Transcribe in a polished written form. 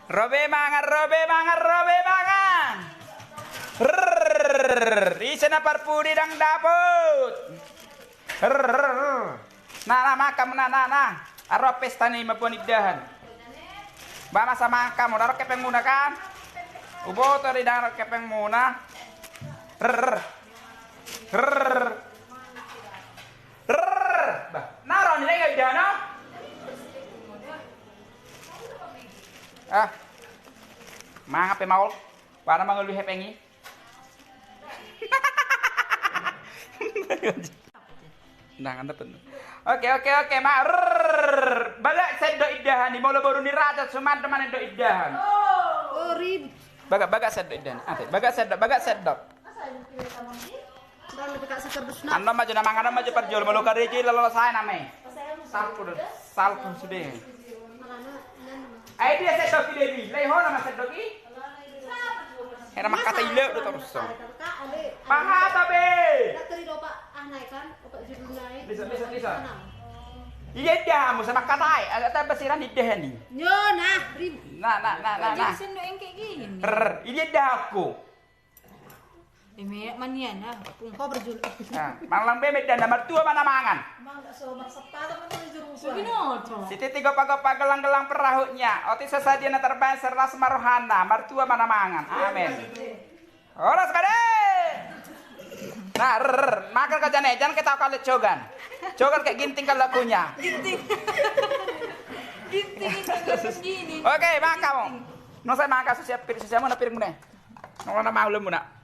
Robe mangan, robe mangan, robe mangan. Isana parpudi dang daput. Nah, makam nah. Aro pesta nih mapun igdahan. Bama sama kamu daro kepeng muna kan? Ubo tori daro kepeng muna. Bah, naro ni lagi igdahan. Mangap maul. Para mangulu hepengi. Nah, anda penuh. Oke, mak. Bagak sedo idahan di molo baru ni raja suman teman do idahan. Oh, rib. Bagak sedo idahan. Ate, bagak sedo. Anda maju nama anda maju perjual molo kariji lalu saya name. Salpu sudah. Ai dia sedo ki devi. Leho nama sedo ki. Era makata ile do terus. Paha tabe. Bisa. Iya dah, musa makatai. Agak tak besiran di deh ni. Yo, nah, rib. Nah. Jadi sendok yang kayak gini. Ini dah aku. Memek manian ah. Kau berjul. Malang bemet dan nomor 2 mana mangan. Siti tiga pagopa gelang-gelang perahunya. Oti sesajian terbang serta semaruhana. Mertua mana mangan. Amin. Oras kade. Nah, makan ke jane, jangan kita kali cogan. Cogan kayak ginting kan lakunya. Ginting gini. Oke, makan kamu. No saya makan siap piring mana piring mana. Nong mana mau lemu nak.